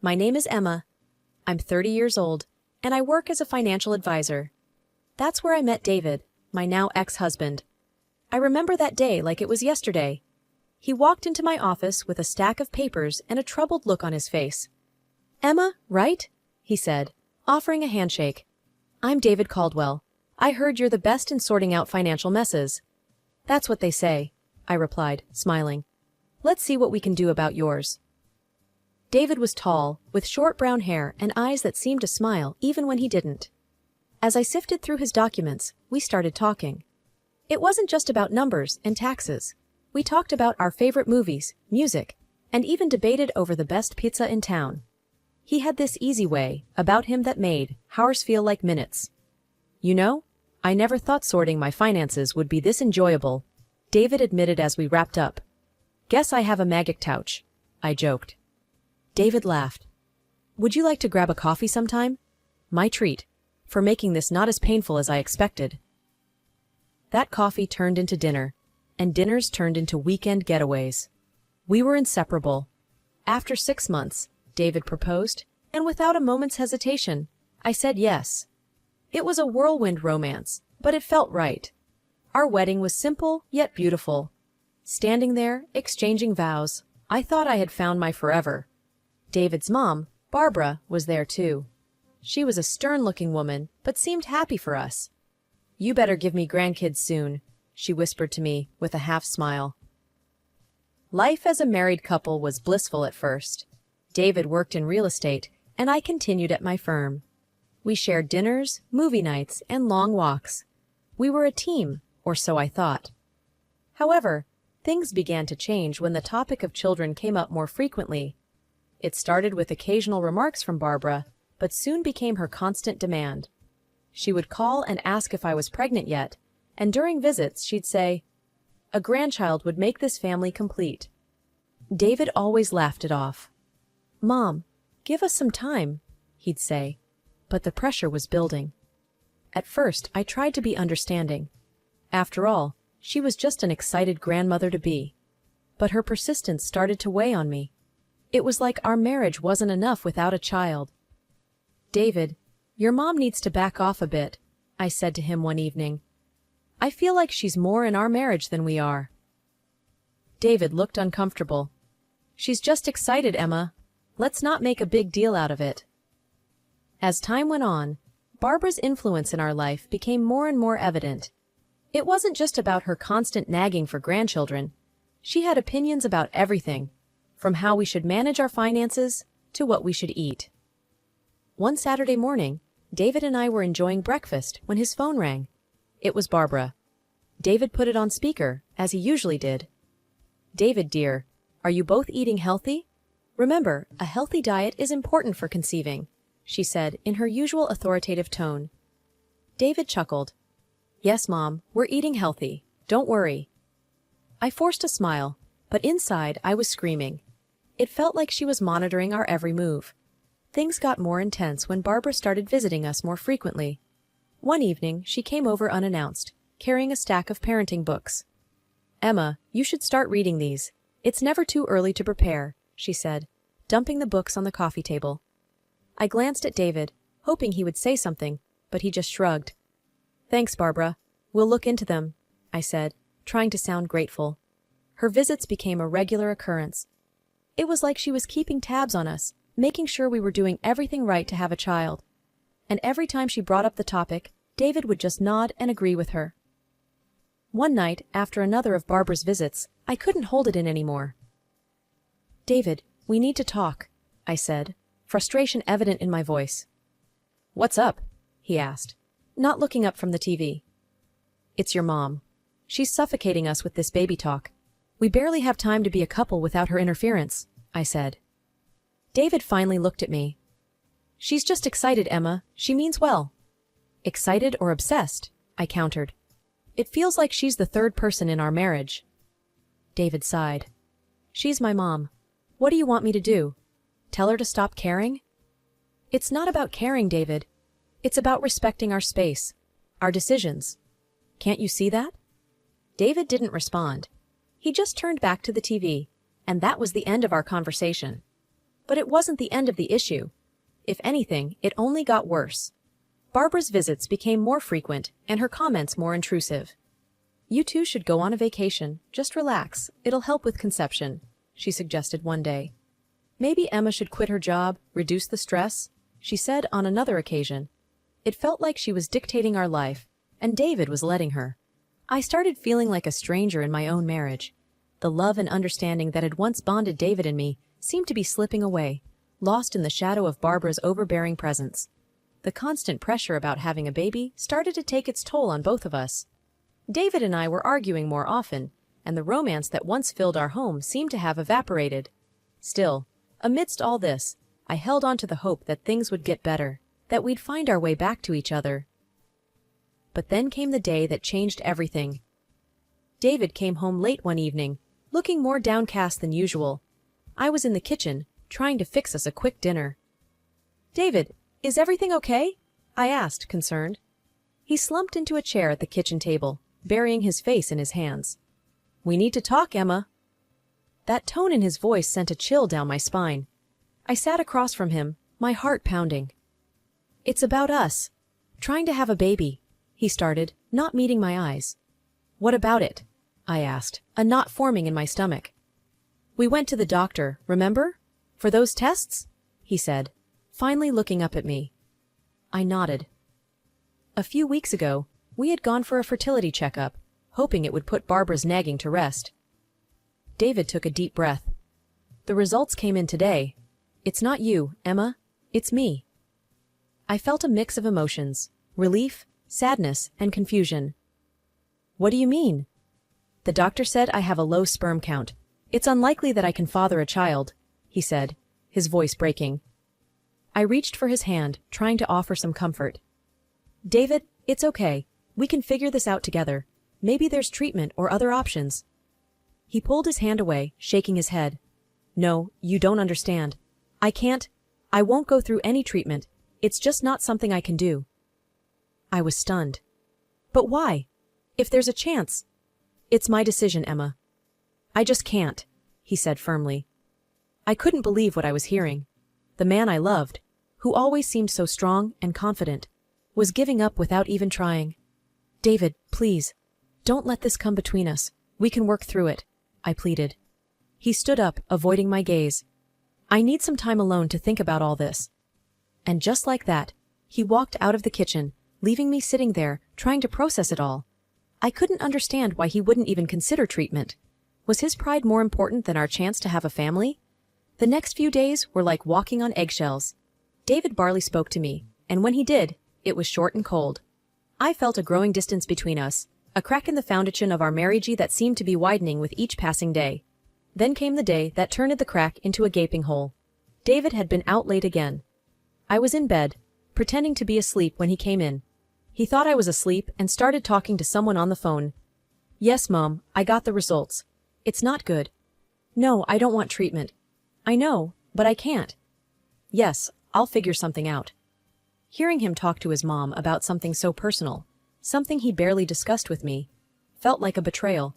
My name is Emma. I'm 30 years old, and I work as a financial advisor. That's where I met David, my now ex-husband. I remember that day like it was yesterday. He walked into my office with a stack of papers and a troubled look on his face. "Emma, right?" he said, offering a handshake. "I'm David Caldwell. I heard you're the best in sorting out financial messes." "That's what they say," I replied, smiling. "Let's see what we can do about yours." David was tall, with short brown hair and eyes that seemed to smile even when he didn't. As I sifted through his documents, we started talking. It wasn't just about numbers and taxes. We talked about our favorite movies, music, and even debated over the best pizza in town. He had this easy way about him that made hours feel like minutes. "You know, I never thought sorting my finances would be this enjoyable," David admitted as we wrapped up. "Guess I have a magic touch," I joked. David laughed. "Would you like to grab a coffee sometime? My treat, for making this not as painful as I expected." That coffee turned into dinner, and dinners turned into weekend getaways. We were inseparable. After 6 months, David proposed, and without a moment's hesitation, I said yes. It was a whirlwind romance, but it felt right. Our wedding was simple yet beautiful. Standing there, exchanging vows, I thought I had found my forever. David's mom, Barbara, was there too. She was a stern-looking woman, but seemed happy for us. "You better give me grandkids soon," she whispered to me with a half-smile. Life as a married couple was blissful at first. David worked in real estate, and I continued at my firm. We shared dinners, movie nights, and long walks. We were a team, or so I thought. However, things began to change when the topic of children came up more frequently. It started with occasional remarks from Barbara, but soon became her constant demand. She would call and ask if I was pregnant yet, and during visits she'd say, "A grandchild would make this family complete." David always laughed it off. "Mom, give us some time," he'd say, but the pressure was building. At first, I tried to be understanding. After all, she was just an excited grandmother-to-be. But her persistence started to weigh on me. It was like our marriage wasn't enough without a child. "David, your mom needs to back off a bit," I said to him one evening. "I feel like she's more in our marriage than we are." David looked uncomfortable. "She's just excited, Emma. Let's not make a big deal out of it." As time went on, Barbara's influence in our life became more and more evident. It wasn't just about her constant nagging for grandchildren. She had opinions about everything, from how we should manage our finances to what we should eat. One Saturday morning, David and I were enjoying breakfast when his phone rang. It was Barbara. David put it on speaker, as he usually did. "David, dear, are you both eating healthy? Remember, a healthy diet is important for conceiving," she said in her usual authoritative tone. David chuckled. "Yes, Mom, we're eating healthy. Don't worry." I forced a smile, but inside I was screaming. It felt like she was monitoring our every move. Things got more intense when Barbara started visiting us more frequently. One evening, she came over unannounced, carrying a stack of parenting books. "Emma, you should start reading these. It's never too early to prepare," she said, dumping the books on the coffee table. I glanced at David, hoping he would say something, but he just shrugged. "Thanks, Barbara. We'll look into them," I said, trying to sound grateful. Her visits became a regular occurrence. It was like she was keeping tabs on us, making sure we were doing everything right to have a child. And every time she brought up the topic, David would just nod and agree with her. One night, after another of Barbara's visits, I couldn't hold it in anymore. "David, we need to talk," I said, frustration evident in my voice. "What's up?" he asked, not looking up from the TV. "It's your mom. She's suffocating us with this baby talk. We barely have time to be a couple without her interference," I said. David finally looked at me. "She's just excited, Emma. She means well." "Excited or obsessed?" I countered. "It feels like she's the third person in our marriage." David sighed. "She's my mom. What do you want me to do? Tell her to stop caring?" "It's not about caring, David. It's about respecting our space, our decisions. Can't you see that?" David didn't respond. He just turned back to the TV, and that was the end of our conversation. But it wasn't the end of the issue. If anything, it only got worse. Barbara's visits became more frequent and her comments more intrusive. "You two should go on a vacation. Just relax. It'll help with conception," she suggested one day. "Maybe Emma should quit her job, reduce the stress," she said on another occasion. It felt like she was dictating our life, and David was letting her. I started feeling like a stranger in my own marriage. The love and understanding that had once bonded David and me seemed to be slipping away, lost in the shadow of Barbara's overbearing presence. The constant pressure about having a baby started to take its toll on both of us. David and I were arguing more often, and the romance that once filled our home seemed to have evaporated. Still, amidst all this, I held on to the hope that things would get better, that we'd find our way back to each other. But then came the day that changed everything. David came home late one evening, looking more downcast than usual. I was in the kitchen, trying to fix us a quick dinner. "David, is everything okay?" I asked, concerned. He slumped into a chair at the kitchen table, burying his face in his hands. "We need to talk, Emma." That tone in his voice sent a chill down my spine. I sat across from him, my heart pounding. "It's about us. Trying to have a baby," he started, not meeting my eyes. "What about it?" I asked, a knot forming in my stomach. "We went to the doctor, remember? For those tests?" he said, finally looking up at me. I nodded. A few weeks ago, we had gone for a fertility checkup, hoping it would put Barbara's nagging to rest. David took a deep breath. "The results came in today. It's not you, Emma. It's me." I felt a mix of emotions, relief, sadness, and confusion. "What do you mean?" "The doctor said I have a low sperm count. It's unlikely that I can father a child," he said, his voice breaking. I reached for his hand, trying to offer some comfort. "David, it's okay. We can figure this out together. Maybe there's treatment or other options." He pulled his hand away, shaking his head. "No, you don't understand. I won't go through any treatment. It's just not something I can do." I was stunned. "But why? If there's a chance." "It's my decision, Emma. I just can't," he said firmly. I couldn't believe what I was hearing. The man I loved, who always seemed so strong and confident, was giving up without even trying. "David, please, don't let this come between us. We can work through it," I pleaded. He stood up, avoiding my gaze. "I need some time alone to think about all this." And just like that, he walked out of the kitchen, leaving me sitting there, trying to process it all. I couldn't understand why he wouldn't even consider treatment. Was his pride more important than our chance to have a family? The next few days were like walking on eggshells. David barely spoke to me, and when he did, it was short and cold. I felt a growing distance between us, a crack in the foundation of our marriage that seemed to be widening with each passing day. Then came the day that turned the crack into a gaping hole. David had been out late again. I was in bed, pretending to be asleep when he came in. He thought I was asleep and started talking to someone on the phone. "Yes, Mom, I got the results. It's not good." "No, I don't want treatment." "I know, but I can't." "Yes, I'll figure something out." Hearing him talk to his mom about something so personal, something he barely discussed with me, felt like a betrayal.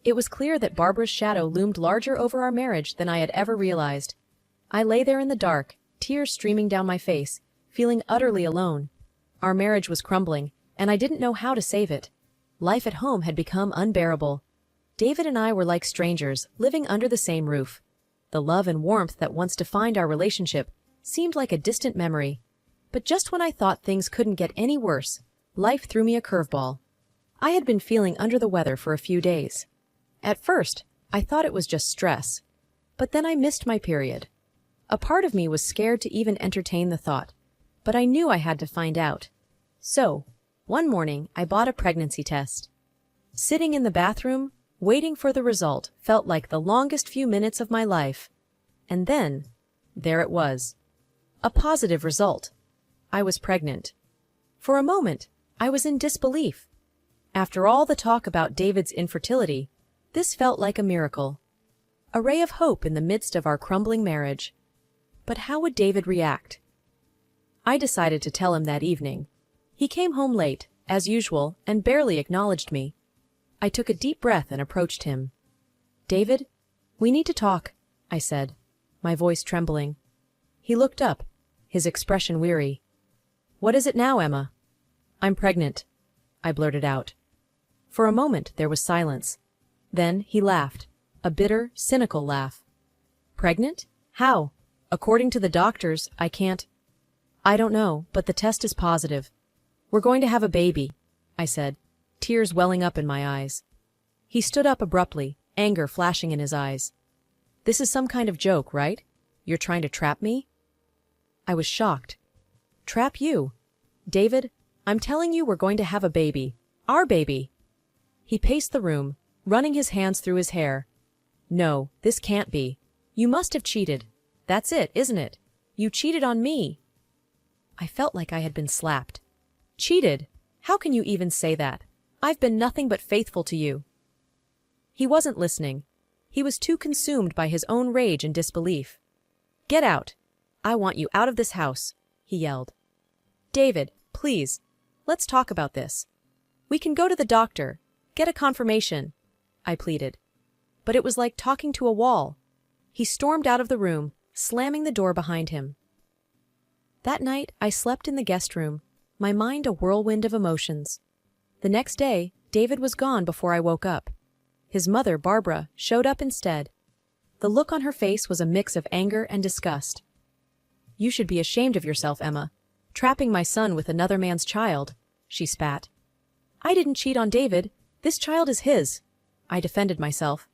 It was clear that Barbara's shadow loomed larger over our marriage than I had ever realized. I lay there in the dark, tears streaming down my face, feeling utterly alone. Our marriage was crumbling, and I didn't know how to save it. Life at home had become unbearable. David and I were like strangers, living under the same roof. The love and warmth that once defined our relationship seemed like a distant memory. But just when I thought things couldn't get any worse, life threw me a curveball. I had been feeling under the weather for a few days. At first, I thought it was just stress. But then I missed my period. A part of me was scared to even entertain the thought, but I knew I had to find out. So, one morning, I bought a pregnancy test. Sitting in the bathroom, waiting for the result felt like the longest few minutes of my life. And then, there it was. A positive result. I was pregnant. For a moment, I was in disbelief. After all the talk about David's infertility, this felt like a miracle. A ray of hope in the midst of our crumbling marriage. But how would David react? I decided to tell him that evening. He came home late, as usual, and barely acknowledged me. I took a deep breath and approached him. "David, we need to talk," I said. my voice trembling. He looked up, his expression weary. "What is it now, Emma?" "I'm pregnant," I blurted out. For a moment there was silence. Then he laughed, a bitter, cynical laugh. "Pregnant? How? According to the doctors, I can't—" "I don't know, but the test is positive. We're going to have a baby," I said, tears welling up in my eyes. He stood up abruptly, anger flashing in his eyes. "This is some kind of joke, right? You're trying to trap me?" I was shocked. "Trap you? David, I'm telling you we're going to have a baby. Our baby." He paced the room, running his hands through his hair. "No, this can't be. You must have cheated. That's it, isn't it? You cheated on me." I felt like I had been slapped. "Cheated? How can you even say that? I've been nothing but faithful to you." He wasn't listening. He was too consumed by his own rage and disbelief. "Get out. I want you out of this house," he yelled. "David, please, let's talk about this. We can go to the doctor, get a confirmation," I pleaded. But it was like talking to a wall. He stormed out of the room, slamming the door behind him. That night, I slept in the guest room, my mind a whirlwind of emotions. The next day, David was gone before I woke up. His mother, Barbara, showed up instead. The look on her face was a mix of anger and disgust. "You should be ashamed of yourself, Emma, trapping my son with another man's child," she spat. "I didn't cheat on David. This child is his," I defended myself.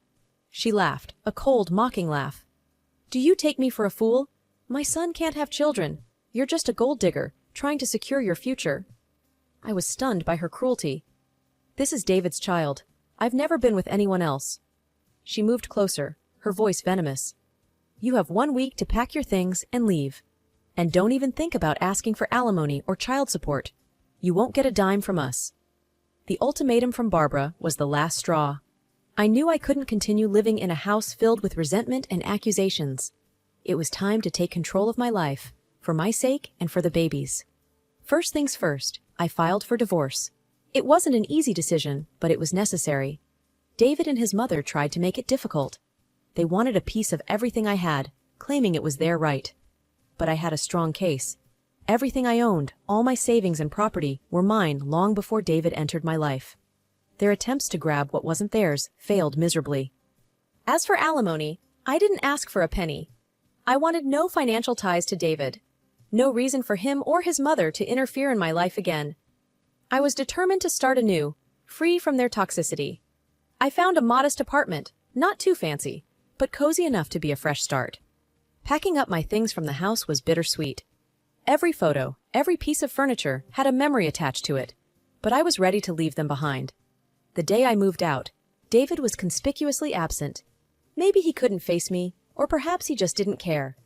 She laughed, a cold, mocking laugh. "Do you take me for a fool? My son can't have children. You're just a gold digger, trying to secure your future." I was stunned by her cruelty. "This is David's child. I've never been with anyone else." She moved closer, her voice venomous. "You have 1 week to pack your things and leave. And don't even think about asking for alimony or child support. You won't get a dime from us." The ultimatum from Barbara was the last straw. I knew I couldn't continue living in a house filled with resentment and accusations. It was time to take control of my life, for my sake and for the baby's. First things first, I filed for divorce. It wasn't an easy decision, but it was necessary. David and his mother tried to make it difficult. They wanted a piece of everything I had, claiming it was their right. But I had a strong case. Everything I owned, all my savings and property, were mine long before David entered my life. Their attempts to grab what wasn't theirs failed miserably. As for alimony, I didn't ask for a penny. I wanted no financial ties to David. No reason for him or his mother to interfere in my life again. I was determined to start anew, free from their toxicity. I found a modest apartment, not too fancy, but cozy enough to be a fresh start. Packing up my things from the house was bittersweet. Every photo, every piece of furniture had a memory attached to it, but I was ready to leave them behind. The day I moved out, David was conspicuously absent. Maybe he couldn't face me, or perhaps he just didn't care.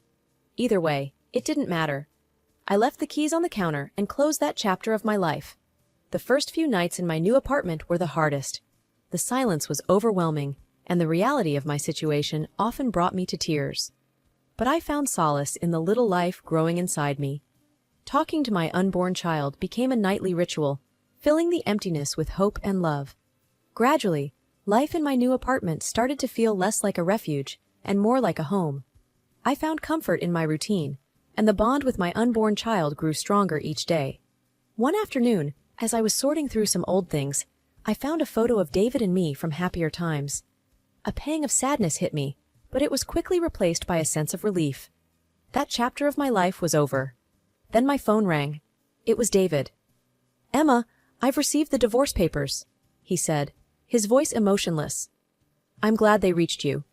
Either way, it didn't matter. I left the keys on the counter and closed that chapter of my life. The first few nights in my new apartment were the hardest. The silence was overwhelming, and the reality of my situation often brought me to tears. But I found solace in the little life growing inside me. Talking to my unborn child became a nightly ritual, filling the emptiness with hope and love. Gradually, life in my new apartment started to feel less like a refuge and more like a home. I found comfort in my routine, and the bond with my unborn child grew stronger each day. One afternoon, as I was sorting through some old things, I found a photo of David and me from happier times. A pang of sadness hit me, but it was quickly replaced by a sense of relief. That chapter of my life was over. Then my phone rang. It was David. "Emma, I've received the divorce papers," he said, his voice emotionless. "I'm glad they reached you.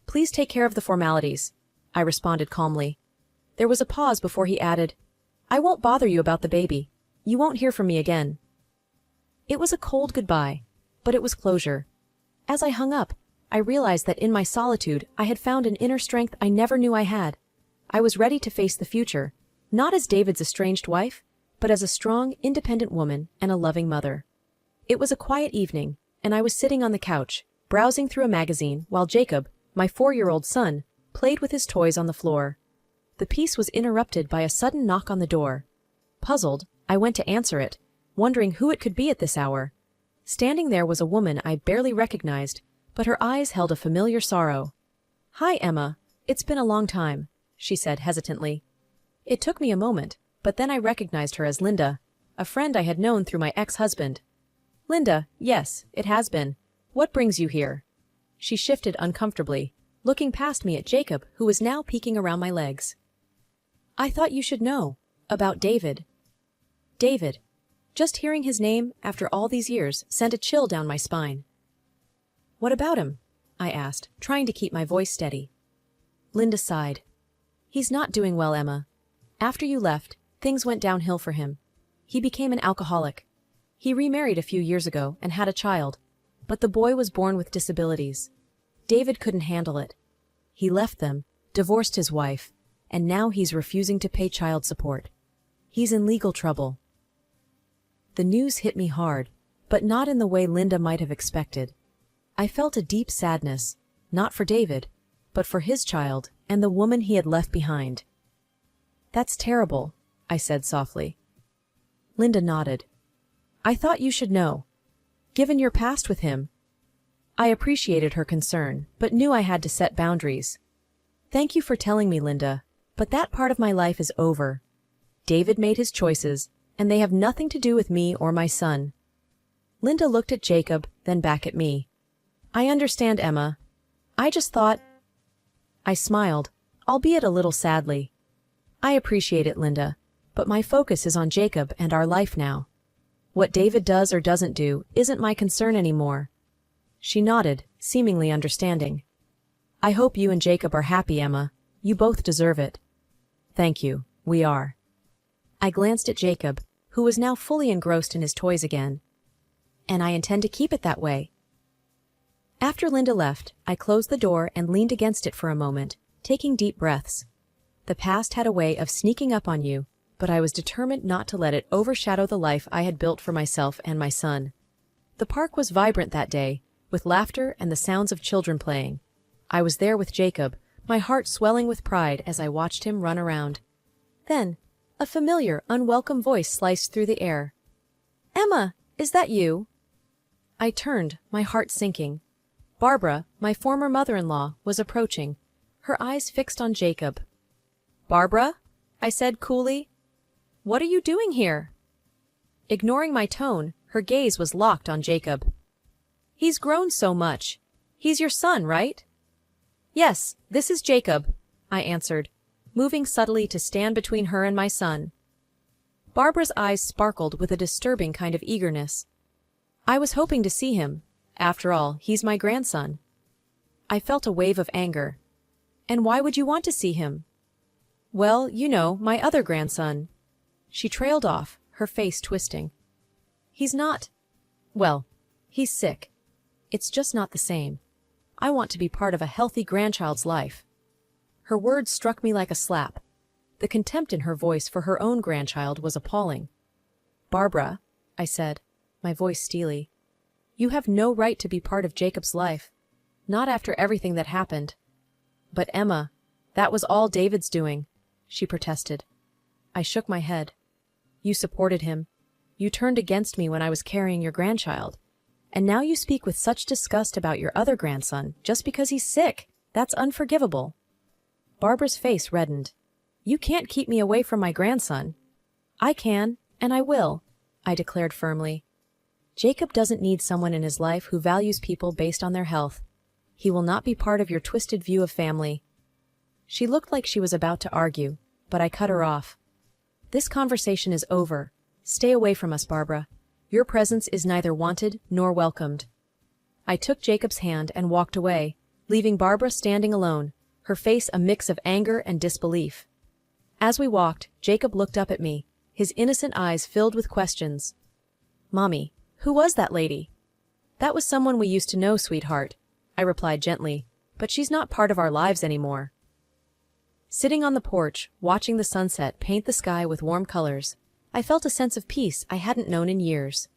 Please take care of the formalities," I responded calmly. There was a pause before he added, "I won't bother you about the baby. You won't hear from me again." It was a cold goodbye, but it was closure. As I hung up, I realized that in my solitude I had found an inner strength I never knew I had. I was ready to face the future, not as David's estranged wife, but as a strong, independent woman and a loving mother. It was a quiet evening, and I was sitting on the couch, browsing through a magazine while Jacob, my 4-year-old son, played with his toys on the floor. The peace was interrupted by a sudden knock on the door. Puzzled, I went to answer it, wondering who it could be at this hour. Standing there was a woman I barely recognized, but her eyes held a familiar sorrow. "Hi, Emma. It's been a long time, she said hesitantly. It took me a moment, but then I recognized her as Linda, a friend I had known through my ex-husband. Linda, yes, it has been. What brings you here? She shifted uncomfortably, looking past me at Jacob, who was now peeking around my legs. I thought you should know. About David. David. Just hearing his name, after all these years, sent a chill down my spine. What about him? I asked, trying to keep my voice steady. Linda sighed. He's not doing well, Emma. After you left, things went downhill for him. He became an alcoholic. He remarried a few years ago and had a child, but the boy was born with disabilities. David couldn't handle it. He left them, divorced his wife, and now he's refusing to pay child support. He's in legal trouble. The news hit me hard, but not in the way Linda might have expected. I felt a deep sadness, not for David, but for his child and the woman he had left behind. That's terrible, I said softly. Linda nodded. I thought you should know. Given your past with him. I appreciated her concern, but knew I had to set boundaries. Thank you for telling me, Linda, but that part of my life is over. David made his choices, and they have nothing to do with me or my son. Linda looked at Jacob, then back at me. I understand, Emma. I just thought... I smiled, albeit a little sadly. I appreciate it, Linda, but my focus is on Jacob and our life now. What David does or doesn't do isn't my concern anymore. She nodded, seemingly understanding. I hope you and Jacob are happy, Emma. You both deserve it. Thank you, we are. I glanced at Jacob, who was now fully engrossed in his toys again. And I intend to keep it that way. After Linda left, I closed the door and leaned against it for a moment, taking deep breaths. The past had a way of sneaking up on you, but I was determined not to let it overshadow the life I had built for myself and my son. The park was vibrant that day, with laughter and the sounds of children playing. I was there with Jacob, my heart swelling with pride as I watched him run around. Then, a familiar, unwelcome voice sliced through the air. Emma, is that you? I turned, my heart sinking. Barbara, my former mother-in-law, was approaching, her eyes fixed on Jacob. Barbara? I said coolly. What are you doing here? Ignoring my tone, her gaze was locked on Jacob. He's grown so much. He's your son, right? Yes, this is Jacob, I answered, moving subtly to stand between her and my son. Barbara's eyes sparkled with a disturbing kind of eagerness. I was hoping to see him. After all, he's my grandson. I felt a wave of anger. And why would you want to see him? Well, you know, my other grandson. She trailed off, her face twisting. He's not... Well, he's sick. It's just not the same. I want to be part of a healthy grandchild's life. Her words struck me like a slap. The contempt in her voice for her own grandchild was appalling. Barbara, I said, my voice steely, you have no right to be part of Jacob's life. Not after everything that happened. But Emma, that was all David's doing, she protested. I shook my head. You supported him. You turned against me when I was carrying your grandchild. And now you speak with such disgust about your other grandson just because he's sick. That's unforgivable. Barbara's face reddened. You can't keep me away from my grandson. I can, and I will, I declared firmly. Jacob doesn't need someone in his life who values people based on their health. He will not be part of your twisted view of family. She looked like she was about to argue, but I cut her off. This conversation is over. Stay away from us, Barbara. Your presence is neither wanted nor welcomed. I took Jacob's hand and walked away, leaving Barbara standing alone, her face a mix of anger and disbelief. As we walked, Jacob looked up at me, his innocent eyes filled with questions. Mommy, who was that lady? That was someone we used to know, sweetheart, I replied gently, but she's not part of our lives anymore. Sitting on the porch, watching the sunset paint the sky with warm colors, I felt a sense of peace I hadn't known in years.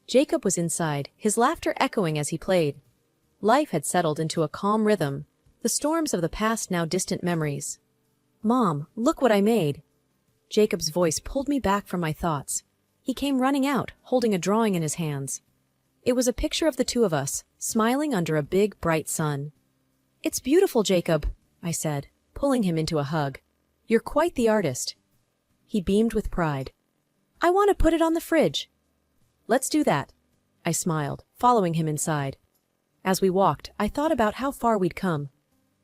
Jacob was inside, his laughter echoing as he played. Life had settled into a calm rhythm, the storms of the past now distant memories. Mom, look what I made. Jacob's voice pulled me back from my thoughts. He came running out, holding a drawing in his hands. It was a picture of the two of us, smiling under a big, bright sun. It's beautiful, Jacob, I said, pulling him into a hug. You're quite the artist. He beamed with pride. I want to put it on the fridge. Let's do that. I smiled, following him inside. As we walked, I thought about how far we'd come.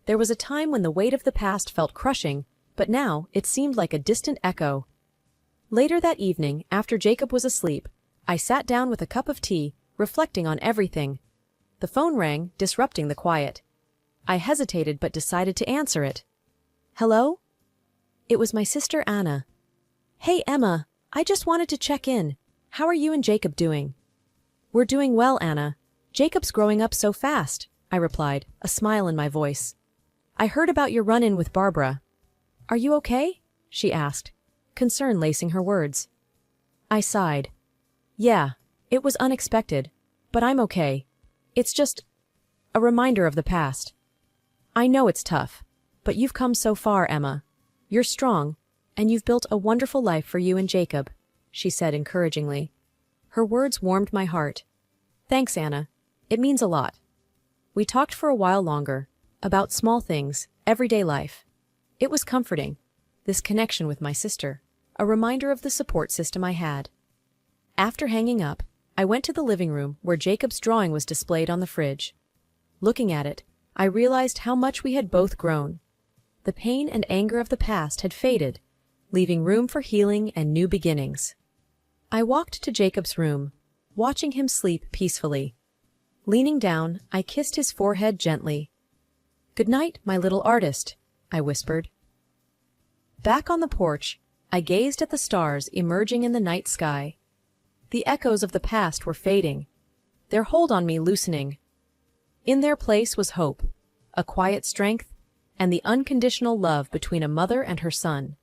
There was a time when the weight of the past felt crushing, but now it seemed like a distant echo. Later that evening, after Jacob was asleep, I sat down with a cup of tea, reflecting on everything. The phone rang, disrupting the quiet. I hesitated but decided to answer it. Hello? It was my sister Anna. Hey Emma, I just wanted to check in. How are you and Jacob doing? We're doing well, Anna. Jacob's growing up so fast, I replied, a smile in my voice. I heard about your run-in with Barbara. Are you okay? She asked, concern lacing her words. I sighed. Yeah, it was unexpected, but I'm okay. It's just a reminder of the past. I know it's tough, but you've come so far, Emma. You're strong, and you've built a wonderful life for you and Jacob, she said encouragingly. Her words warmed my heart. Thanks, Anna. It means a lot. We talked for a while longer, about small things, everyday life. It was comforting, this connection with my sister, a reminder of the support system I had. After hanging up, I went to the living room where Jacob's drawing was displayed on the fridge. Looking at it, I realized how much we had both grown. The pain and anger of the past had faded, leaving room for healing and new beginnings. I walked to Jacob's room, watching him sleep peacefully. Leaning down, I kissed his forehead gently. Good night, my little artist, I whispered. Back on the porch, I gazed at the stars emerging in the night sky. The echoes of the past were fading, their hold on me loosening. In their place was hope, a quiet strength, and the unconditional love between a mother and her son.